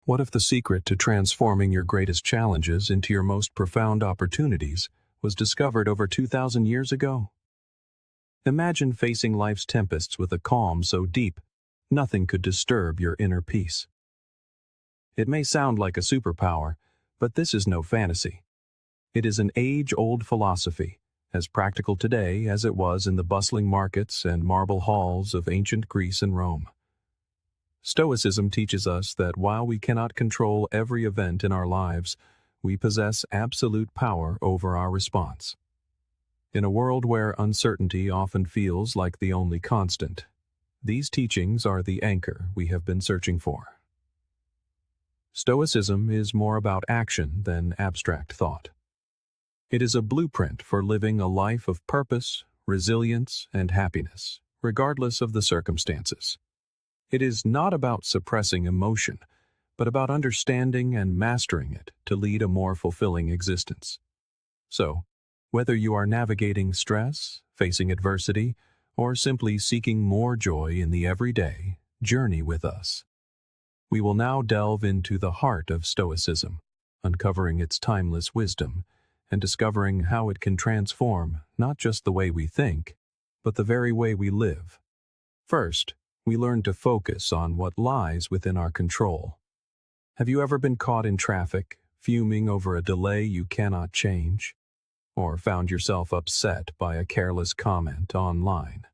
What if the secret to transforming your greatest challenges into your most profound opportunities was discovered over 2,000 years ago? Imagine facing life's tempests with a calm so deep, nothing could disturb your inner peace. It may sound like a superpower, but this is no fantasy. It is an age-old philosophy, as practical today as it was in the bustling markets and marble halls of ancient Greece and Rome. Stoicism teaches us that while we cannot control every event in our lives, we possess absolute power over our response. In a world where uncertainty often feels like the only constant, these teachings are the anchor we have been searching for. Stoicism is more about action than abstract thought. It is a blueprint for living a life of purpose, resilience, and happiness, regardless of the circumstances. It is not about suppressing emotion, but about understanding and mastering it to lead a more fulfilling existence. So, whether you are navigating stress, facing adversity, or simply seeking more joy in the everyday, journey with us. We will now delve into the heart of Stoicism, uncovering its timeless wisdom, and discovering how it can transform not just the way we think, but the very way we live. First, we learn to focus on what lies within our control. Have you ever been caught in traffic, fuming over a delay you cannot change? Or found yourself upset by a careless comment online?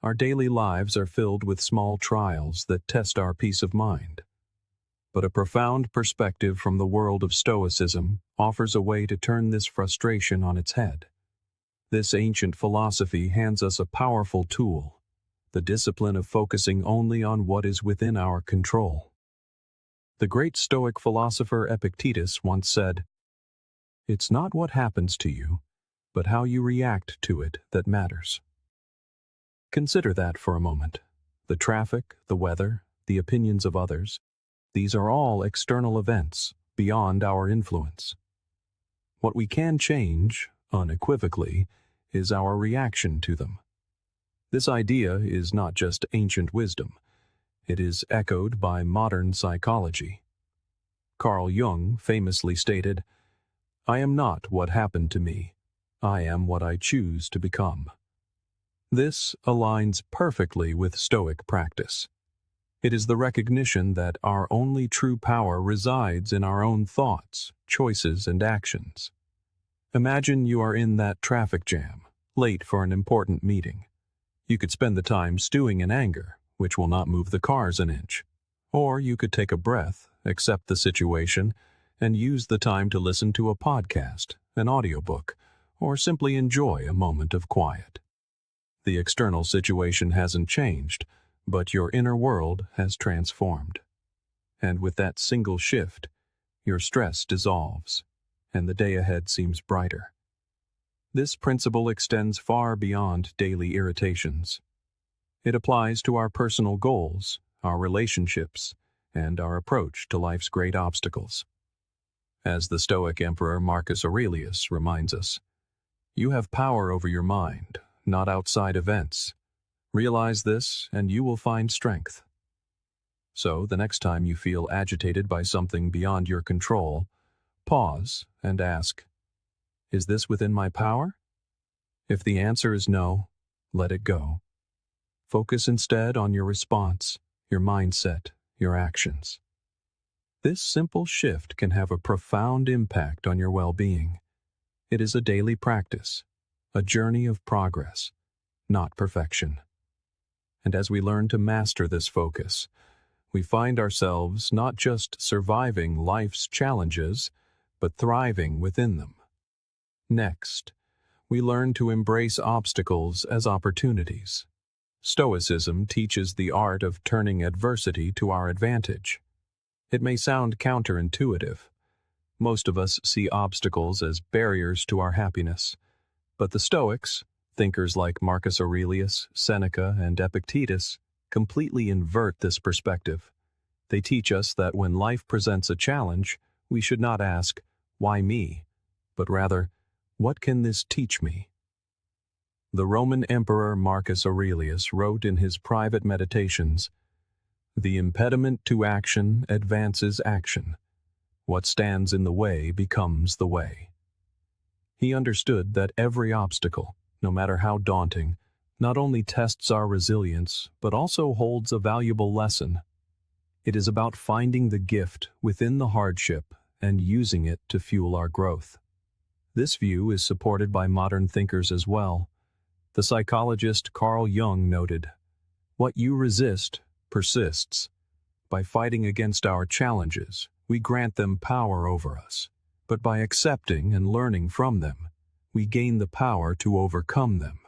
Our daily lives are filled with small trials that test our peace of mind. But a profound perspective from the world of Stoicism offers a way to turn this frustration on its head. This ancient philosophy hands us a powerful tool, the discipline of focusing only on what is within our control. The great Stoic philosopher Epictetus once said, "It's not what happens to you, but how you react to it that matters." Consider that for a moment. The traffic, the weather, the opinions of others, these are all external events beyond our influence. What we can change, unequivocally, is our reaction to them. This idea is not just ancient wisdom. It is echoed by modern psychology. Carl Jung famously stated, "I am not what happened to me. I am what I choose to become." This aligns perfectly with Stoic practice. It is the recognition that our only true power resides in our own thoughts, choices, and actions. Imagine you are in that traffic jam, late for an important meeting. You could spend the time stewing in anger, which will not move the cars an inch. Or you could take a breath, accept the situation, and use the time to listen to a podcast, an audiobook, or simply enjoy a moment of quiet. The external situation hasn't changed, but your inner world has transformed. And with that single shift, your stress dissolves, and the day ahead seems brighter. This principle extends far beyond daily irritations. It applies to our personal goals, our relationships, and our approach to life's great obstacles. As the Stoic Emperor Marcus Aurelius reminds us, "You have power over your mind, not outside events. Realize this, and you will find strength." So, the next time you feel agitated by something beyond your control, pause and ask, "Is this within my power?" If the answer is no, let it go. Focus instead on your response, your mindset, your actions. This simple shift can have a profound impact on your well-being. It is a daily practice, a journey of progress, not perfection. And as we learn to master this focus, we find ourselves not just surviving life's challenges, but thriving within them. Next, we learn to embrace obstacles as opportunities. Stoicism teaches the art of turning adversity to our advantage. It may sound counterintuitive. Most of us see obstacles as barriers to our happiness. But the Stoics, thinkers like Marcus Aurelius, Seneca, and Epictetus, completely invert this perspective. They teach us that when life presents a challenge, we should not ask, "Why me?" but rather, "What can this teach me?" The Roman Emperor Marcus Aurelius wrote in his private meditations, The impediment to action advances action. What stands in the way becomes the way. He understood that every obstacle, no matter how daunting, not only tests our resilience, but also holds a valuable lesson. It is about finding the gift within the hardship and using it to fuel our growth. This view is supported by modern thinkers as well. The psychologist Carl Jung noted, "What you resist persists. By fighting against our challenges, we grant them power over us. But by accepting and learning from them, we gain the power to overcome them."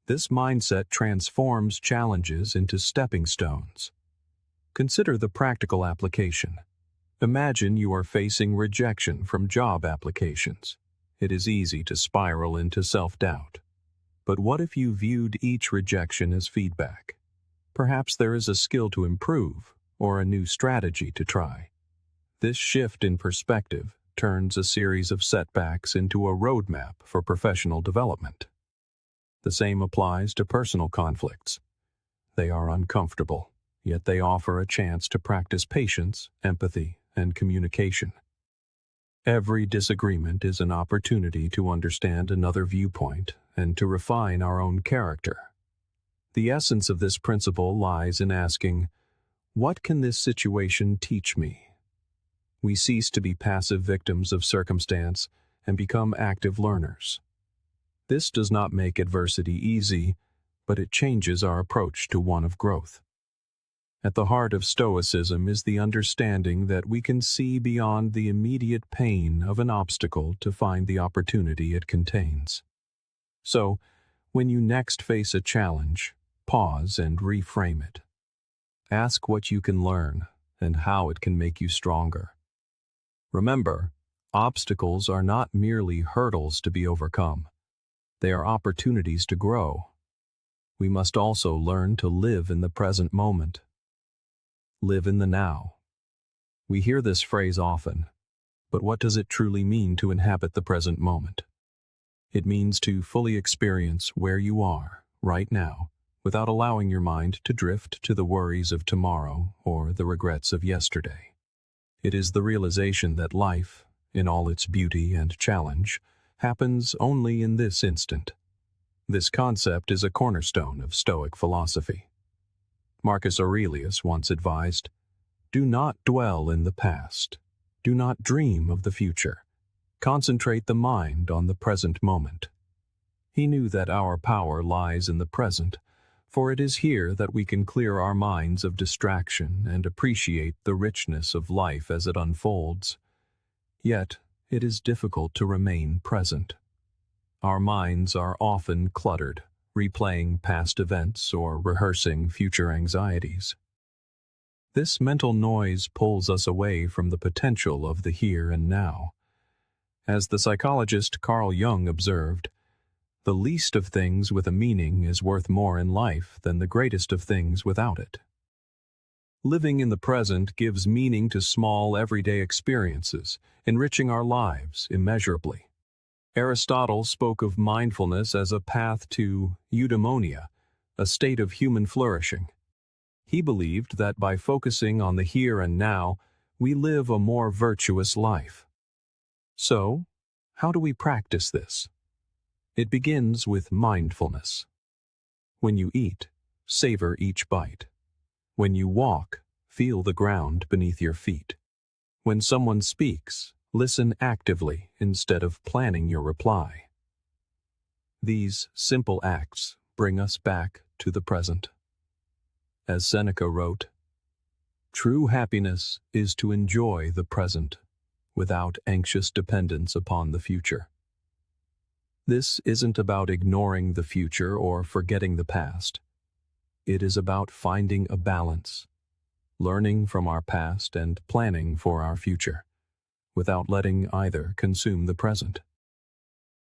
This mindset transforms challenges into stepping stones. Consider the practical application. Imagine you are facing rejection from job applications. It is easy to spiral into self-doubt. But what if you viewed each rejection as feedback? Perhaps there is a skill to improve, or a new strategy to try. This shift in perspective turns a series of setbacks into a roadmap for professional development. The same applies to personal conflicts. They are uncomfortable, yet they offer a chance to practice patience, empathy, and communication. Every disagreement is an opportunity to understand another viewpoint and to refine our own character. The essence of this principle lies in asking, "What can this situation teach me?" We cease to be passive victims of circumstance and become active learners. This does not make adversity easy, but it changes our approach to one of growth. At the heart of Stoicism is the understanding that we can see beyond the immediate pain of an obstacle to find the opportunity it contains. So, when you next face a challenge, pause and reframe it. Ask what you can learn and how it can make you stronger. Remember, obstacles are not merely hurdles to be overcome. They are opportunities to grow. We must also learn to live in the present moment. Live in the now. We hear this phrase often, but what does it truly mean to inhabit the present moment? It means to fully experience where you are, right now, without allowing your mind to drift to the worries of tomorrow or the regrets of yesterday. It is the realization that life, in all its beauty and challenge, happens only in this instant. This concept is a cornerstone of Stoic philosophy. Marcus Aurelius once advised, "Do not dwell in the past. Do not dream of the future. Concentrate the mind on the present moment." He knew that our power lies in the present, for it is here that we can clear our minds of distraction and appreciate the richness of life as it unfolds. Yet, it is difficult to remain present. Our minds are often cluttered, replaying past events or rehearsing future anxieties. This mental noise pulls us away from the potential of the here and now. As the psychologist Carl Jung observed, "The least of things with a meaning is worth more in life than the greatest of things without it." Living in the present gives meaning to small everyday experiences, enriching our lives immeasurably. Aristotle spoke of mindfulness as a path to eudaimonia, a state of human flourishing. He believed that by focusing on the here and now, we live a more virtuous life. So, how do we practice this? It begins with mindfulness. When you eat, savor each bite. When you walk, feel the ground beneath your feet. When someone speaks, listen actively instead of planning your reply. These simple acts bring us back to the present. As Seneca wrote, "True happiness is to enjoy the present, without anxious dependence upon the future." This isn't about ignoring the future or forgetting the past. It is about finding a balance, learning from our past and planning for our future, without letting either consume the present.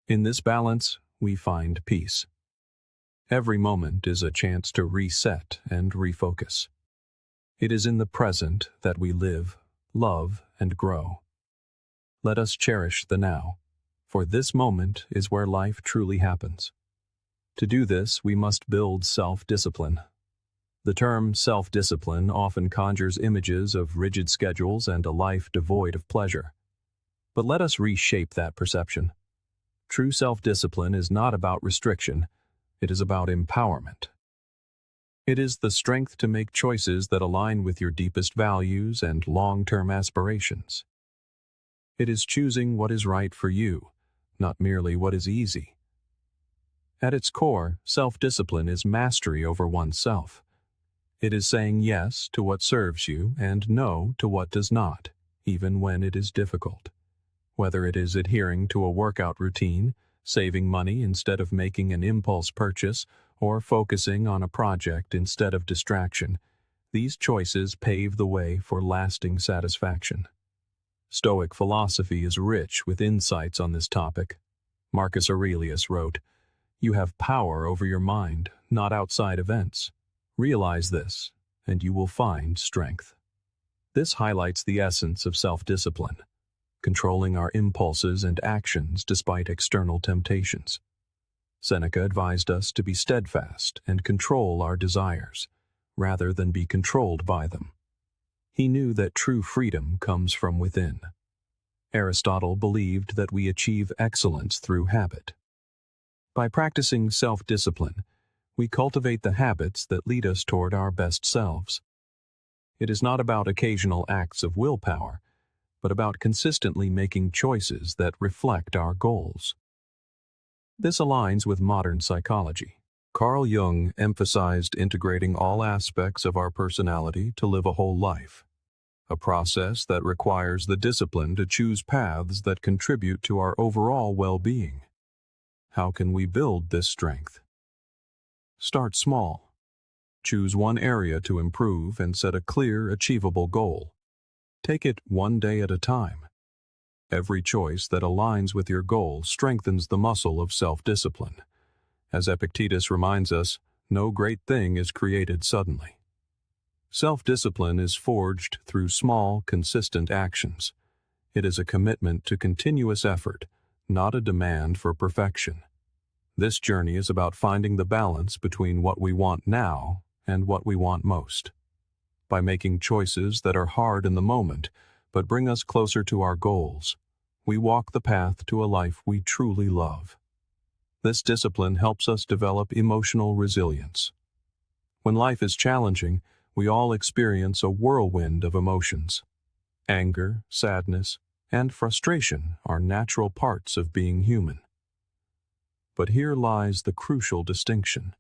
In this balance, we find peace. Every moment is a chance to reset and refocus. It is in the present that we live, love, and grow. Let us cherish the now, for this moment is where life truly happens. To do this, we must build self-discipline. The term self-discipline often conjures images of rigid schedules and a life devoid of pleasure. But let us reshape that perception. True self-discipline is not about restriction, it is about empowerment. It is the strength to make choices that align with your deepest values and long-term aspirations. It is choosing what is right for you, not merely what is easy. At its core, self-discipline is mastery over oneself. It is saying yes to what serves you and no to what does not, even when it is difficult. Whether it is adhering to a workout routine, saving money instead of making an impulse purchase, or focusing on a project instead of distraction, these choices pave the way for lasting satisfaction. Stoic philosophy is rich with insights on this topic. Marcus Aurelius wrote, "You have power over your mind, not outside events. Realize this, and you will find strength." This highlights the essence of self-discipline, controlling our impulses and actions despite external temptations. Seneca advised us to be steadfast and control our desires, rather than be controlled by them. He knew that true freedom comes from within. Aristotle believed that we achieve excellence through habit. By practicing self-discipline, we cultivate the habits that lead us toward our best selves. It is not about occasional acts of willpower, but about consistently making choices that reflect our goals. This aligns with modern psychology. Carl Jung emphasized integrating all aspects of our personality to live a whole life, a process that requires the discipline to choose paths that contribute to our overall well-being. How can we build this strength? Start small. Choose one area to improve and set a clear, achievable goal. Take it one day at a time. Every choice that aligns with your goal strengthens the muscle of self-discipline. As Epictetus reminds us, no great thing is created suddenly. Self-discipline is forged through small, consistent actions. It is a commitment to continuous effort, not a demand for perfection. This journey is about finding the balance between what we want now and what we want most. By making choices that are hard in the moment, but bring us closer to our goals, we walk the path to a life we truly love. This discipline helps us develop emotional resilience. When life is challenging, we all experience a whirlwind of emotions. Anger, sadness, and frustration are natural parts of being human. But here lies the crucial distinction.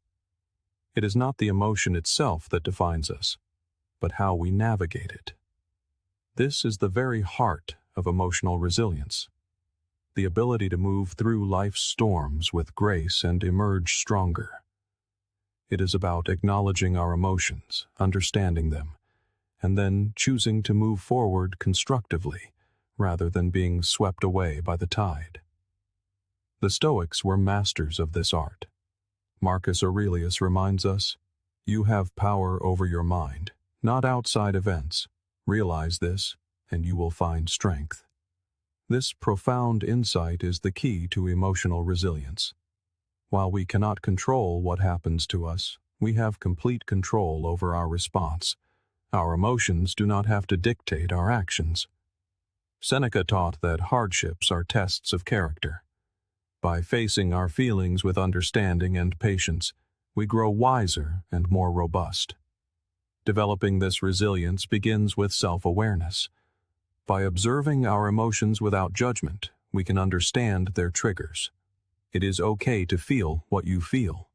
It is not the emotion itself that defines us, but how we navigate it. This is the very heart of emotional resilience, the ability to move through life's storms with grace and emerge stronger. It is about acknowledging our emotions, understanding them, and then choosing to move forward constructively rather than being swept away by the tide. The Stoics were masters of this art. Marcus Aurelius reminds us, "You have power over your mind, not outside events. Realize this, and you will find strength." This profound insight is the key to emotional resilience. While we cannot control what happens to us, we have complete control over our response. Our emotions do not have to dictate our actions. Seneca taught that hardships are tests of character. By facing our feelings with understanding and patience, we grow wiser and more robust. Developing this resilience begins with self-awareness. By observing our emotions without judgment, we can understand their triggers. It is okay to feel what you feel.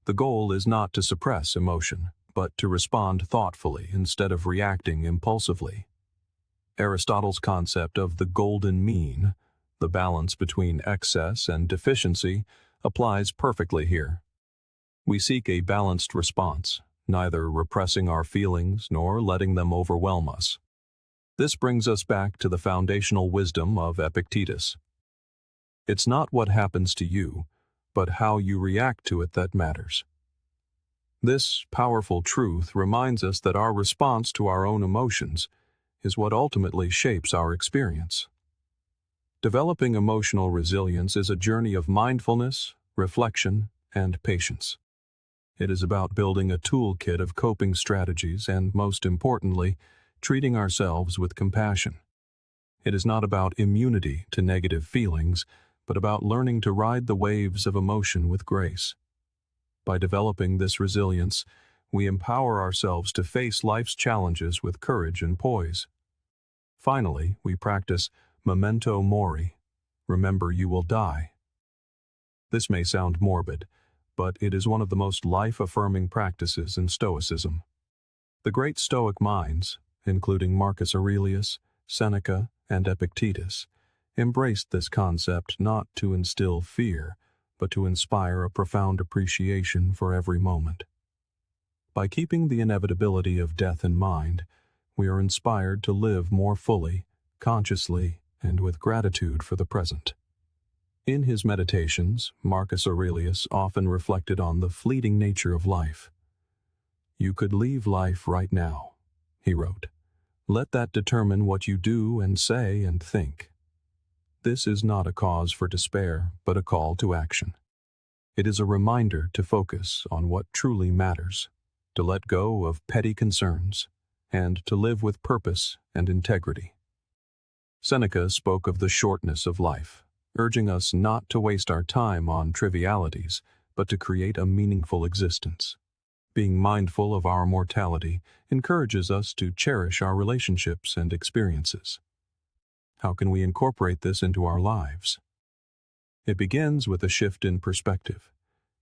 The goal is not to suppress emotion, but to respond thoughtfully instead of reacting impulsively. Aristotle's concept of the golden mean, the balance between excess and deficiency, applies perfectly here. We seek a balanced response, neither repressing our feelings nor letting them overwhelm us. This brings us back to the foundational wisdom of Epictetus. It's not what happens to you, but how you react to it that matters. This powerful truth reminds us that our response to our own emotions is what ultimately shapes our experience. Developing emotional resilience is a journey of mindfulness, reflection, and patience. It is about building a toolkit of coping strategies and, most importantly, treating ourselves with compassion. It is not about immunity to negative feelings, but about learning to ride the waves of emotion with grace. By developing this resilience, we empower ourselves to face life's challenges with courage and poise. Finally, we practice memento mori, remember you will die. This may sound morbid, but it is one of the most life-affirming practices in Stoicism. The great Stoic minds, including Marcus Aurelius, Seneca, and Epictetus, embraced this concept not to instill fear, but to inspire a profound appreciation for every moment. By keeping the inevitability of death in mind, we are inspired to live more fully, consciously, and with gratitude for the present. In his meditations, Marcus Aurelius often reflected on the fleeting nature of life. "You could leave life right now," he wrote. "Let that determine what you do and say and think." This is not a cause for despair, but a call to action. It is a reminder to focus on what truly matters, to let go of petty concerns, and to live with purpose and integrity. Seneca spoke of the shortness of life, urging us not to waste our time on trivialities, but to create a meaningful existence. Being mindful of our mortality encourages us to cherish our relationships and experiences. How can we incorporate this into our lives? It begins with a shift in perspective.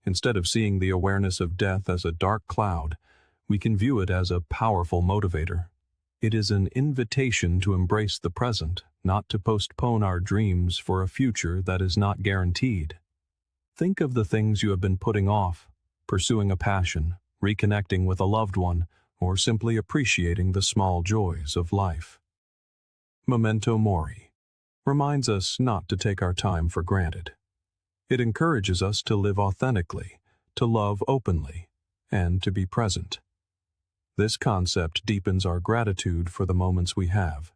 Instead of seeing the awareness of death as a dark cloud, we can view it as a powerful motivator. It is an invitation to embrace the present, not to postpone our dreams for a future that is not guaranteed. Think of the things you have been putting off, pursuing a passion, reconnecting with a loved one, or simply appreciating the small joys of life. Memento mori reminds us not to take our time for granted. It encourages us to live authentically, to love openly, and to be present. This concept deepens our gratitude for the moments we have.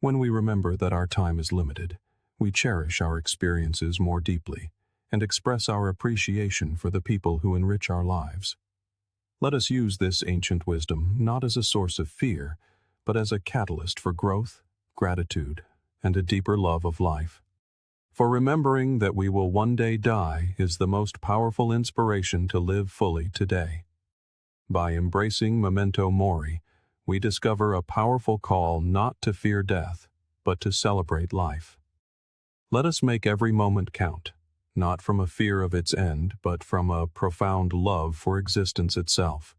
When we remember that our time is limited, we cherish our experiences more deeply and express our appreciation for the people who enrich our lives. Let us use this ancient wisdom not as a source of fear, but as a catalyst for growth, gratitude, and a deeper love of life. For remembering that we will one day die is the most powerful inspiration to live fully today. By embracing memento mori, we discover a powerful call not to fear death, but to celebrate life. Let us make every moment count, not from a fear of its end, but from a profound love for existence itself.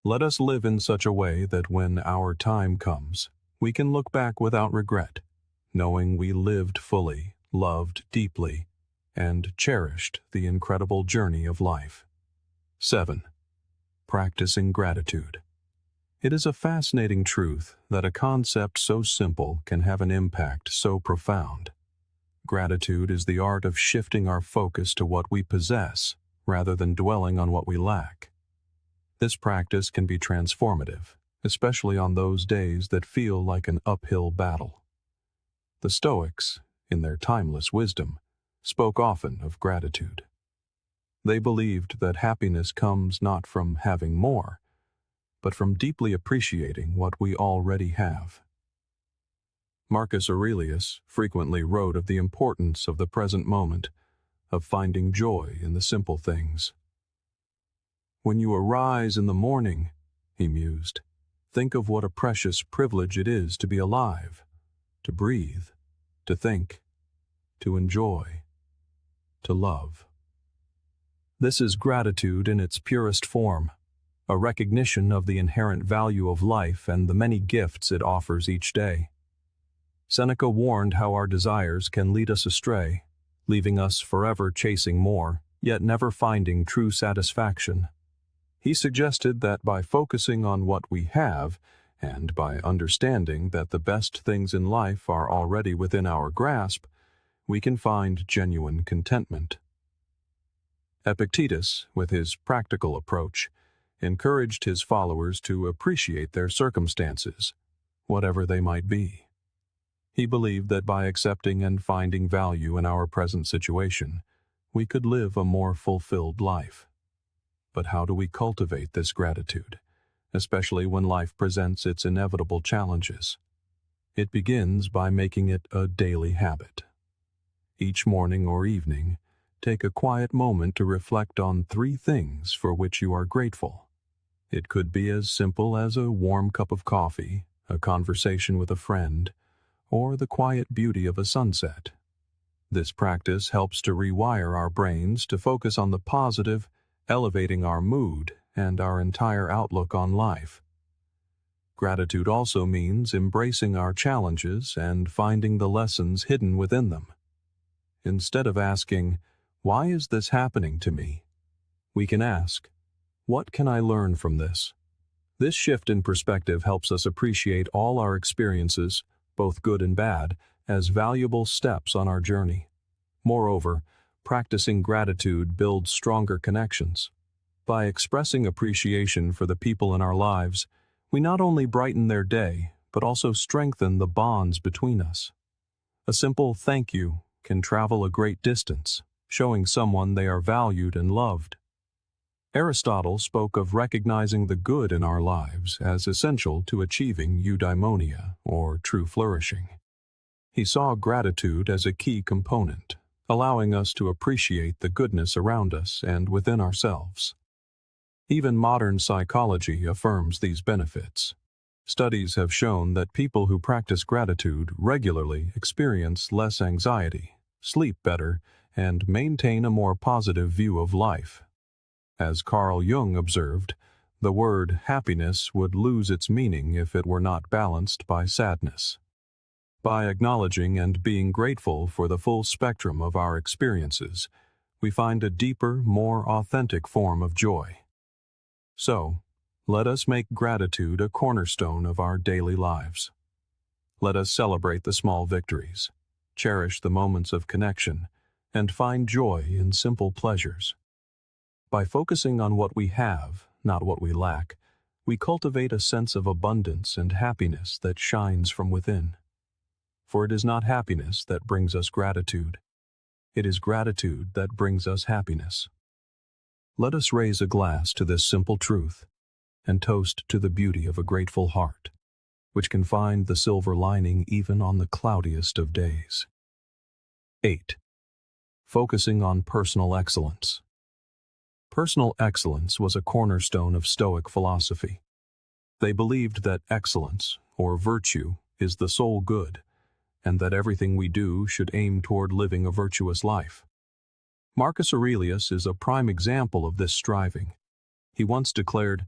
Let us live in such a way that when our time comes, we can look back without regret, knowing we lived fully, loved deeply, and cherished the incredible journey of life. 7. Practicing gratitude. It is a fascinating truth that a concept so simple can have an impact so profound. Gratitude is the art of shifting our focus to what we possess, rather than dwelling on what we lack. This practice can be transformative, especially on those days that feel like an uphill battle. The Stoics, in their timeless wisdom, spoke often of gratitude. They believed that happiness comes not from having more, but from deeply appreciating what we already have. Marcus Aurelius frequently wrote of the importance of the present moment, of finding joy in the simple things. "When you arise in the morning," he mused, "think of what a precious privilege it is to be alive, to breathe, to think, to enjoy, to love." This is gratitude in its purest form, a recognition of the inherent value of life and the many gifts it offers each day. Seneca warned how our desires can lead us astray, leaving us forever chasing more, yet never finding true satisfaction. He suggested that by focusing on what we have, and by understanding that the best things in life are already within our grasp, we can find genuine contentment. Epictetus, with his practical approach, encouraged his followers to appreciate their circumstances, whatever they might be. He believed that by accepting and finding value in our present situation, we could live a more fulfilled life. But how do we cultivate this gratitude, especially when life presents its inevitable challenges? It begins by making it a daily habit. Each morning or evening, take a quiet moment to reflect on 3 things for which you are grateful. It could be as simple as a warm cup of coffee, a conversation with a friend, or the quiet beauty of a sunset. This practice helps to rewire our brains to focus on the positive, elevating our mood and our entire outlook on life. Gratitude also means embracing our challenges and finding the lessons hidden within them. Instead of asking, "Why is this happening to me?" we can ask, "What can I learn from this?" This shift in perspective helps us appreciate all our experiences, both good and bad, as valuable steps on our journey. Moreover, practicing gratitude builds stronger connections. By expressing appreciation for the people in our lives, we not only brighten their day, but also strengthen the bonds between us. A simple thank you can travel a great distance, showing someone they are valued and loved. Aristotle spoke of recognizing the good in our lives as essential to achieving eudaimonia, or true flourishing. He saw gratitude as a key component, allowing us to appreciate the goodness around us and within ourselves. Even modern psychology affirms these benefits. Studies have shown that people who practice gratitude regularly experience less anxiety, sleep better, and maintain a more positive view of life. As Carl Jung observed, the word happiness would lose its meaning if it were not balanced by sadness. By acknowledging and being grateful for the full spectrum of our experiences, we find a deeper, more authentic form of joy. So, let us make gratitude a cornerstone of our daily lives. Let us celebrate the small victories, cherish the moments of connection, and find joy in simple pleasures. By focusing on what we have, not what we lack, we cultivate a sense of abundance and happiness that shines from within. For it is not happiness that brings us gratitude. It is gratitude that brings us happiness. Let us raise a glass to this simple truth and toast to the beauty of a grateful heart, which can find the silver lining even on the cloudiest of days. 8. Focusing on personal excellence. Personal excellence was a cornerstone of Stoic philosophy. They believed that excellence, or virtue, is the sole good, and that everything we do should aim toward living a virtuous life. Marcus Aurelius is a prime example of this striving. He once declared,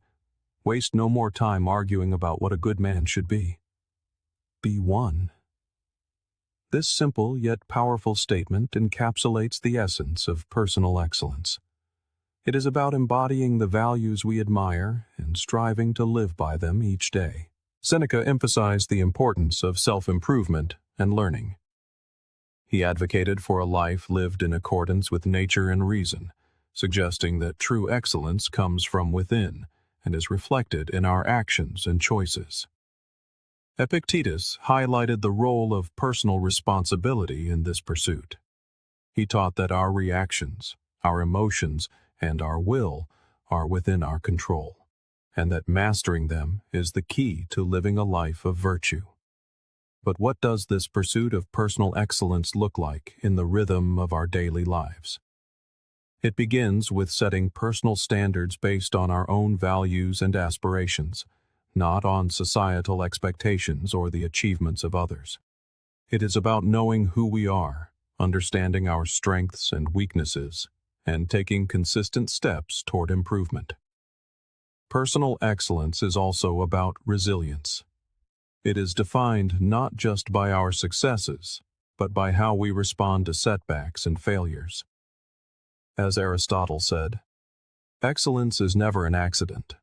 "Waste no more time arguing about what a good man should be. Be one." This simple yet powerful statement encapsulates the essence of personal excellence. It is about embodying the values we admire and striving to live by them each day. Seneca emphasized the importance of self-improvement and learning. He advocated for a life lived in accordance with nature and reason, suggesting that true excellence comes from within and is reflected in our actions and choices. Epictetus highlighted the role of personal responsibility in this pursuit. He taught that our reactions, our emotions, and our will are within our control, and that mastering them is the key to living a life of virtue. But what does this pursuit of personal excellence look like in the rhythm of our daily lives? It begins with setting personal standards based on our own values and aspirations, not on societal expectations or the achievements of others. It is about knowing who we are, understanding our strengths and weaknesses, and taking consistent steps toward improvement. Personal excellence is also about resilience. It is defined not just by our successes, but by how we respond to setbacks and failures. As Aristotle said, excellence is never an accident.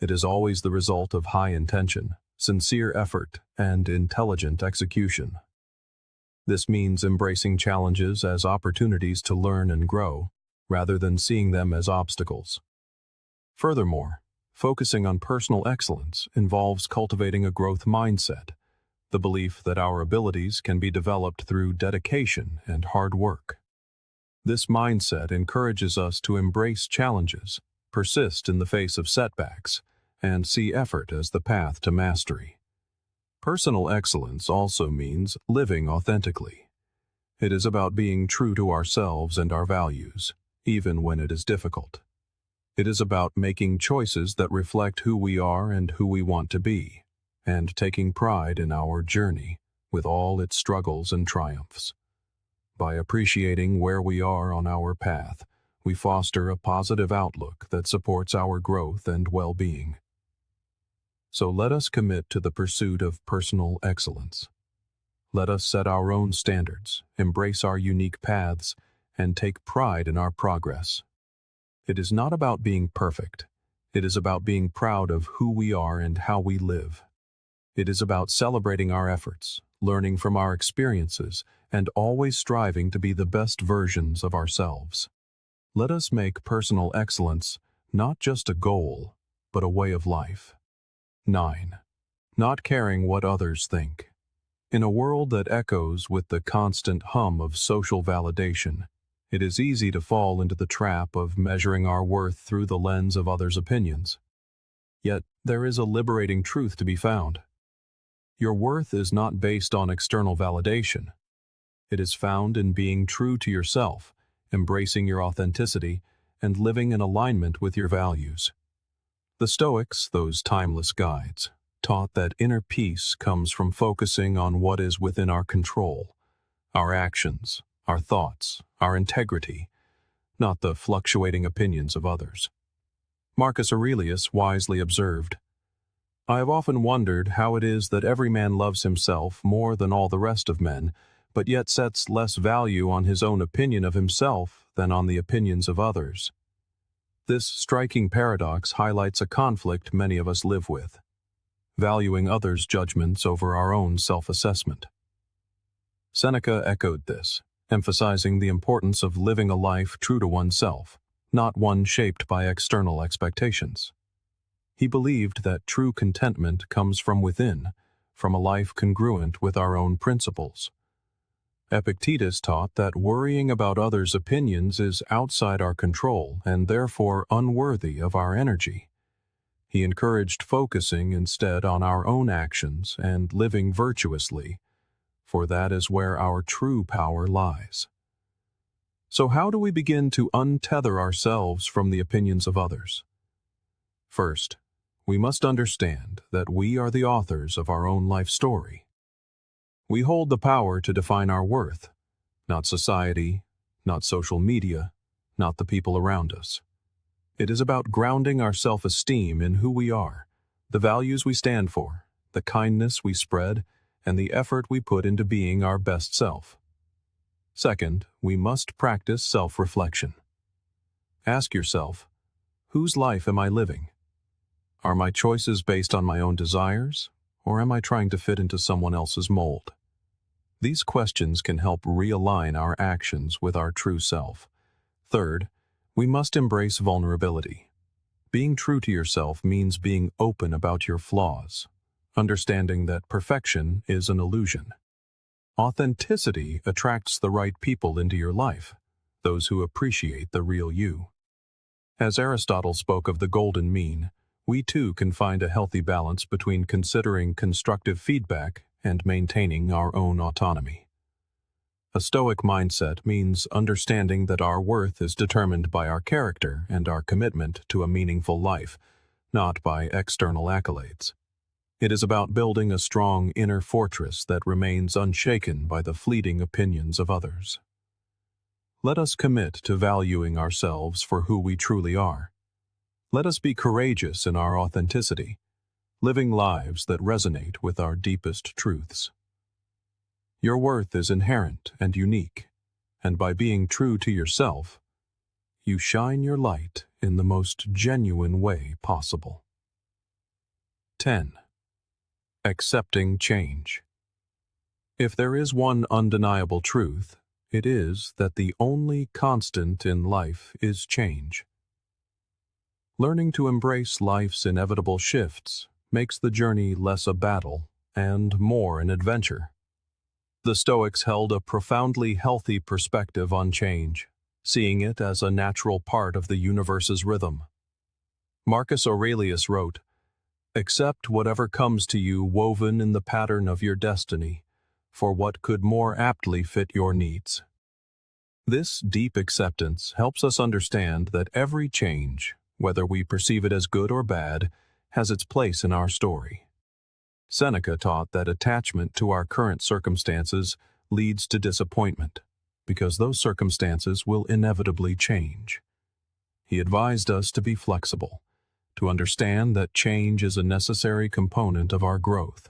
It is always the result of high intention, sincere effort, and intelligent execution. This means embracing challenges as opportunities to learn and grow, rather than seeing them as obstacles. Furthermore, focusing on personal excellence involves cultivating a growth mindset, the belief that our abilities can be developed through dedication and hard work. This mindset encourages us to embrace challenges, persist in the face of setbacks, and see effort as the path to mastery. Personal excellence also means living authentically. It is about being true to ourselves and our values, even when it is difficult. It is about making choices that reflect who we are and who we want to be, and taking pride in our journey with all its struggles and triumphs. By appreciating where we are on our path, we foster a positive outlook that supports our growth and well-being. So let us commit to the pursuit of personal excellence. Let us set our own standards, embrace our unique paths, and take pride in our progress. It is not about being perfect. It is about being proud of who we are and how we live. It is about celebrating our efforts, learning from our experiences, and always striving to be the best versions of ourselves. Let us make personal excellence not just a goal, but a way of life. 9. Not caring what others think. In a world that echoes with the constant hum of social validation, it is easy to fall into the trap of measuring our worth through the lens of others' opinions. Yet, there is a liberating truth to be found. Your worth is not based on external validation. It is found in being true to yourself, embracing your authenticity, and living in alignment with your values. The Stoics, those timeless guides, taught that inner peace comes from focusing on what is within our control, our actions, our thoughts, our integrity, not the fluctuating opinions of others. Marcus Aurelius wisely observed, "I have often wondered how it is that every man loves himself more than all the rest of men, but yet sets less value on his own opinion of himself than on the opinions of others." This striking paradox highlights a conflict many of us live with, valuing others' judgments over our own self-assessment. Seneca echoed this, emphasizing the importance of living a life true to oneself, not one shaped by external expectations. He believed that true contentment comes from within, from a life congruent with our own principles. Epictetus taught that worrying about others' opinions is outside our control and therefore unworthy of our energy. He encouraged focusing instead on our own actions and living virtuously, for that is where our true power lies. So how do we begin to untether ourselves from the opinions of others? First, we must understand that we are the authors of our own life story. We hold the power to define our worth, not society, not social media, not the people around us. It is about grounding our self-esteem in who we are, the values we stand for, the kindness we spread, and the effort we put into being our best self. Second, we must practice self-reflection. Ask yourself, whose life am I living? Are my choices based on my own desires, or am I trying to fit into someone else's mold? These questions can help realign our actions with our true self. Third, we must embrace vulnerability. Being true to yourself means being open about your flaws, understanding that perfection is an illusion. Authenticity attracts the right people into your life, those who appreciate the real you. As Aristotle spoke of the golden mean, we too can find a healthy balance between considering constructive feedback and maintaining our own autonomy. A Stoic mindset means understanding that our worth is determined by our character and our commitment to a meaningful life, not by external accolades. It is about building a strong inner fortress that remains unshaken by the fleeting opinions of others. Let us commit to valuing ourselves for who we truly are. Let us be courageous in our authenticity, living lives that resonate with our deepest truths. Your worth is inherent and unique, and by being true to yourself, you shine your light in the most genuine way possible. 10. Accepting change. If there is one undeniable truth, it is that the only constant in life is change. Learning to embrace life's inevitable shifts makes the journey less a battle and more an adventure. The Stoics held a profoundly healthy perspective on change, seeing it as a natural part of the universe's rhythm. Marcus Aurelius wrote, "Accept whatever comes to you woven in the pattern of your destiny, for what could more aptly fit your needs." This deep acceptance helps us understand that every change, whether we perceive it as good or bad, has its place in our story. Seneca taught that attachment to our current circumstances leads to disappointment, because those circumstances will inevitably change. He advised us to be flexible, to understand that change is a necessary component of our growth.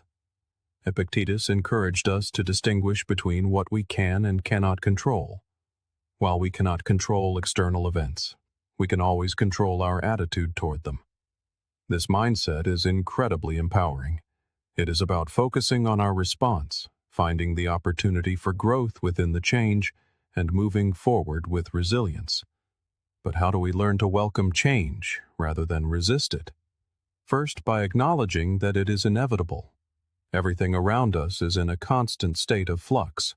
Epictetus encouraged us to distinguish between what we can and cannot control. While we cannot control external events, we can always control our attitude toward them. This mindset is incredibly empowering. It is about focusing on our response, finding the opportunity for growth within the change, and moving forward with resilience. But how do we learn to welcome change rather than resist it? First, by acknowledging that it is inevitable. Everything around us is in a constant state of flux.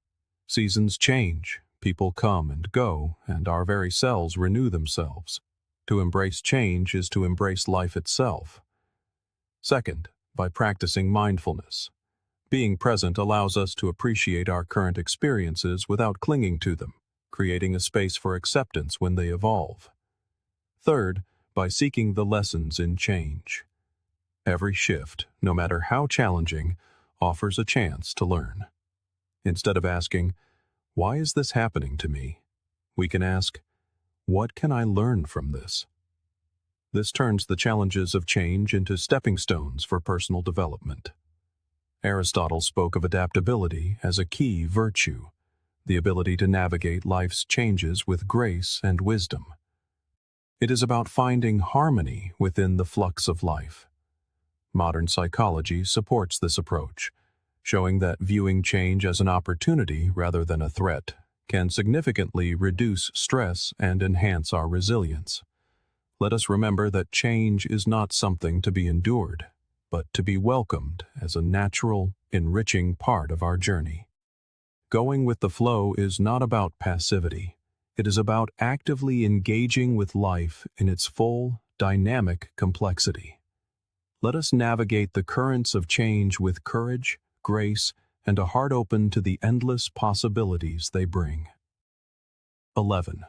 Seasons change, people come and go, and our very selves renew themselves. To embrace change is to embrace life itself. Second, by practicing mindfulness. Being present allows us to appreciate our current experiences without clinging to them, creating a space for acceptance when they evolve. Third, by seeking the lessons in change. Every shift, no matter how challenging, offers a chance to learn. Instead of asking, "Why is this happening to me?" we can ask, "What can I learn from this?" This turns the challenges of change into stepping stones for personal development. Aristotle spoke of adaptability as a key virtue, the ability to navigate life's changes with grace and wisdom. It is about finding harmony within the flux of life. Modern psychology supports this approach, showing that viewing change as an opportunity rather than a threat can significantly reduce stress and enhance our resilience. Let us remember that change is not something to be endured, but to be welcomed as a natural, enriching part of our journey. Going with the flow is not about passivity. It is about actively engaging with life in its full, dynamic complexity. Let us navigate the currents of change with courage, grace, and a heart open to the endless possibilities they bring. 11.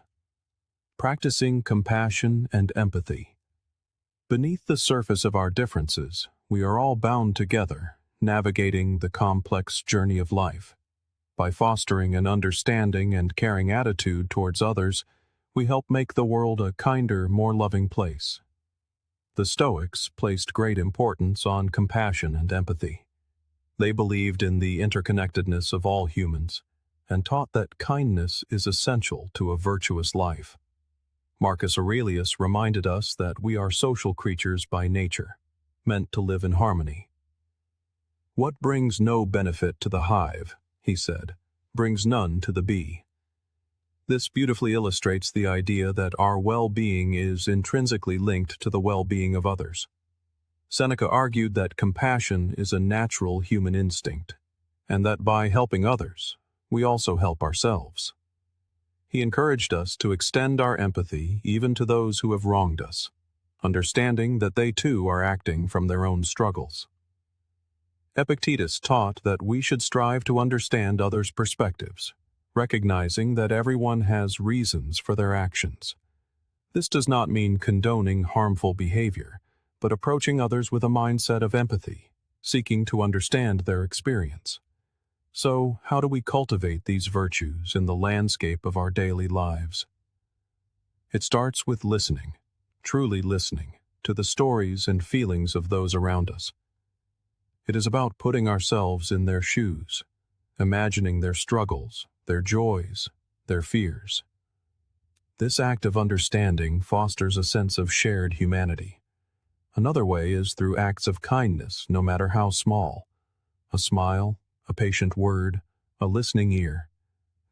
Practicing compassion and empathy. Beneath the surface of our differences, we are all bound together, navigating the complex journey of life. By fostering an understanding and caring attitude towards others, we help make the world a kinder, more loving place. The Stoics placed great importance on compassion and empathy. They believed in the interconnectedness of all humans and taught that kindness is essential to a virtuous life. Marcus Aurelius reminded us that we are social creatures by nature, meant to live in harmony. "What brings no benefit to the hive," he said, "brings none to the bee." This beautifully illustrates the idea that our well-being is intrinsically linked to the well-being of others. Seneca argued that compassion is a natural human instinct, and that by helping others, we also help ourselves. He encouraged us to extend our empathy even to those who have wronged us, understanding that they too are acting from their own struggles. Epictetus taught that we should strive to understand others' perspectives, recognizing that everyone has reasons for their actions. This does not mean condoning harmful behavior, but approaching others with a mindset of empathy, seeking to understand their experience. So, how do we cultivate these virtues in the landscape of our daily lives? It starts with listening, truly listening, to the stories and feelings of those around us. It is about putting ourselves in their shoes, imagining their struggles, their joys, their fears. This act of understanding fosters a sense of shared humanity. Another way is through acts of kindness, no matter how small. A smile, a patient word, a listening ear.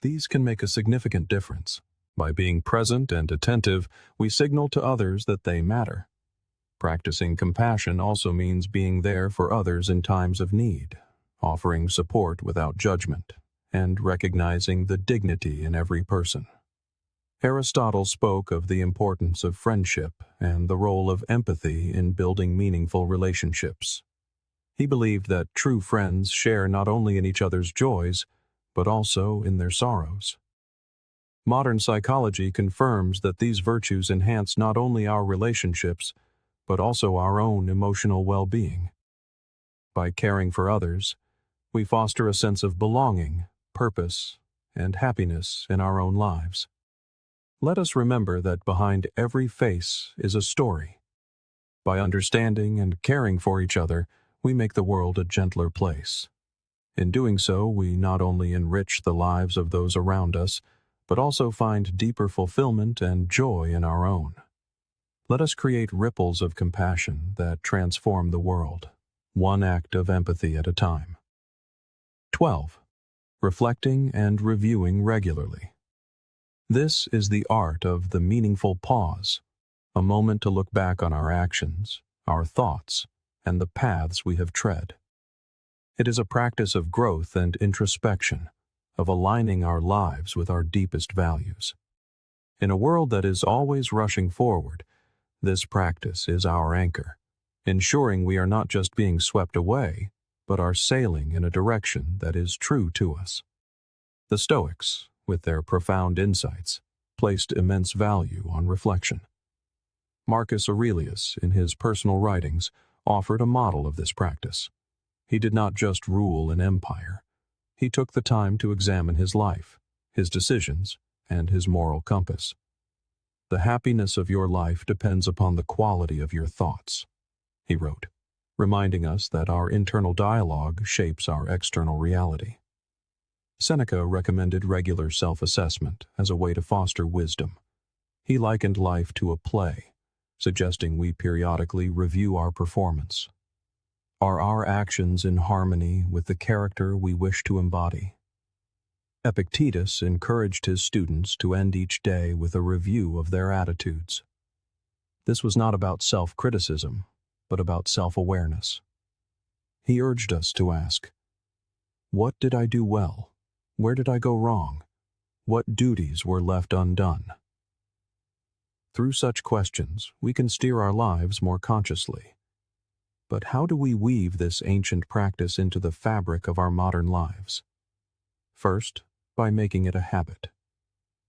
These can make a significant difference. By being present and attentive, we signal to others that they matter. Practicing compassion also means being there for others in times of need, offering support without judgment, and recognizing the dignity in every person. Aristotle spoke of the importance of friendship and the role of empathy in building meaningful relationships. He believed that true friends share not only in each other's joys, but also in their sorrows. Modern psychology confirms that these virtues enhance not only our relationships, but also our own emotional well-being. By caring for others, we foster a sense of belonging, purpose, and happiness in our own lives. Let us remember that behind every face is a story. By understanding and caring for each other, we make the world a gentler place. In doing so, we not only enrich the lives of those around us, but also find deeper fulfillment and joy in our own. Let us create ripples of compassion that transform the world, one act of empathy at a time. 12. Reflecting and reviewing regularly. This is the art of the meaningful pause, a moment to look back on our actions, our thoughts, and the paths we have tread. It is a practice of growth and introspection, of aligning our lives with our deepest values. In a world that is always rushing forward, this practice is our anchor, ensuring we are not just being swept away, but are sailing in a direction that is true to us. The Stoics, with their profound insights, placed immense value on reflection. Marcus Aurelius, in his personal writings, offered a model of this practice. He did not just rule an empire. He took the time to examine his life, his decisions, and his moral compass. The happiness of your life depends upon the quality of your thoughts, he wrote, reminding us that our internal dialogue shapes our external reality. Seneca recommended regular self-assessment as a way to foster wisdom. He likened life to a play, suggesting we periodically review our performance. Are our actions in harmony with the character we wish to embody? Epictetus encouraged his students to end each day with a review of their attitudes. This was not about self-criticism, but about self-awareness. He urged us to ask, what did I do well? Where did I go wrong? What duties were left undone? Through such questions, we can steer our lives more consciously. But how do we weave this ancient practice into the fabric of our modern lives? First, by making it a habit.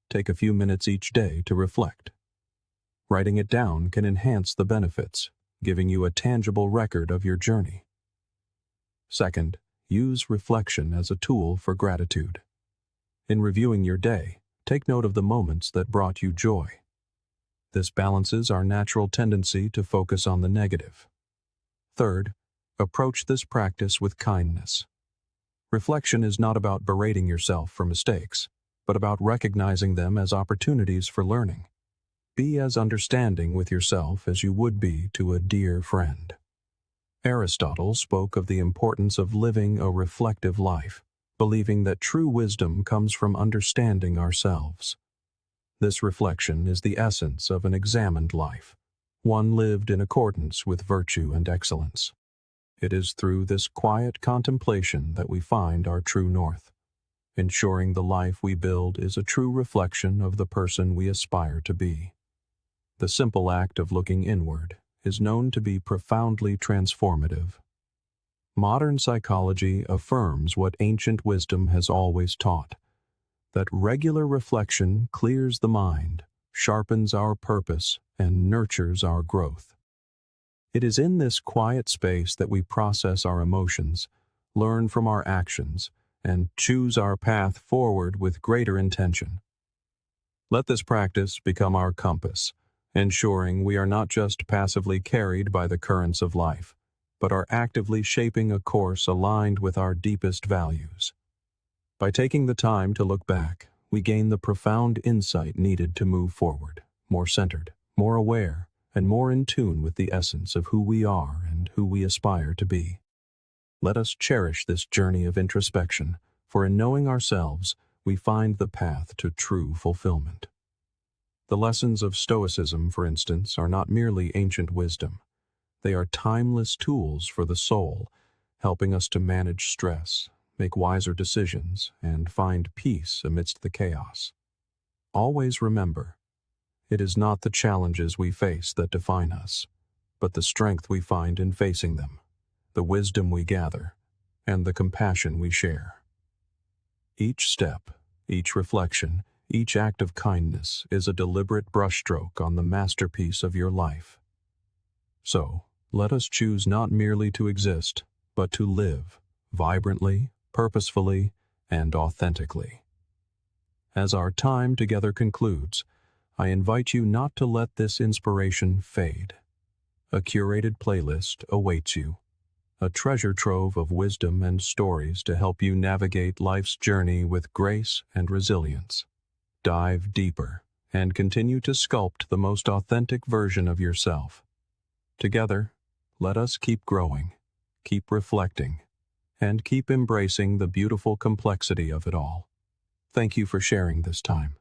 Take a few minutes each day to reflect. Writing it down can enhance the benefits, giving you a tangible record of your journey. Second, use reflection as a tool for gratitude. In reviewing your day, take note of the moments that brought you joy. This balances our natural tendency to focus on the negative. Third, approach this practice with kindness. Reflection is not about berating yourself for mistakes, but about recognizing them as opportunities for learning. Be as understanding with yourself as you would be to a dear friend. Aristotle spoke of the importance of living a reflective life, believing that true wisdom comes from understanding ourselves. This reflection is the essence of an examined life, one lived in accordance with virtue and excellence. It is through this quiet contemplation that we find our true north, ensuring the life we build is a true reflection of the person we aspire to be. The simple act of looking inward is known to be profoundly transformative. Modern psychology affirms what ancient wisdom has always taught, that regular reflection clears the mind, sharpens our purpose, and nurtures our growth. It is in this quiet space that we process our emotions, learn from our actions, and choose our path forward with greater intention. Let this practice become our compass, ensuring we are not just passively carried by the currents of life, but are actively shaping a course aligned with our deepest values. By taking the time to look back, we gain the profound insight needed to move forward, more centered, more aware, and more in tune with the essence of who we are and who we aspire to be. Let us cherish this journey of introspection, for in knowing ourselves, we find the path to true fulfillment. The lessons of Stoicism, for instance, are not merely ancient wisdom. They are timeless tools for the soul, helping us to manage stress, make wiser decisions, and find peace amidst the chaos. Always remember, it is not the challenges we face that define us, but the strength we find in facing them, the wisdom we gather, and the compassion we share. Each step, each reflection, each act of kindness is a deliberate brushstroke on the masterpiece of your life. So, let us choose not merely to exist, but to live, vibrantly, purposefully, and authentically. As our time together concludes, I invite you not to let this inspiration fade. A curated playlist awaits you, a treasure trove of wisdom and stories to help you navigate life's journey with grace and resilience. Dive deeper and continue to sculpt the most authentic version of yourself. Together, let us keep growing, keep reflecting, and keep embracing the beautiful complexity of it all. Thank you for sharing this time.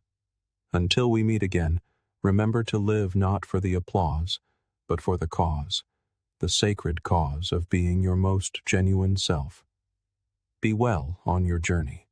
Until we meet again, remember to live not for the applause, but for the cause, the sacred cause of being your most genuine self. Be well on your journey.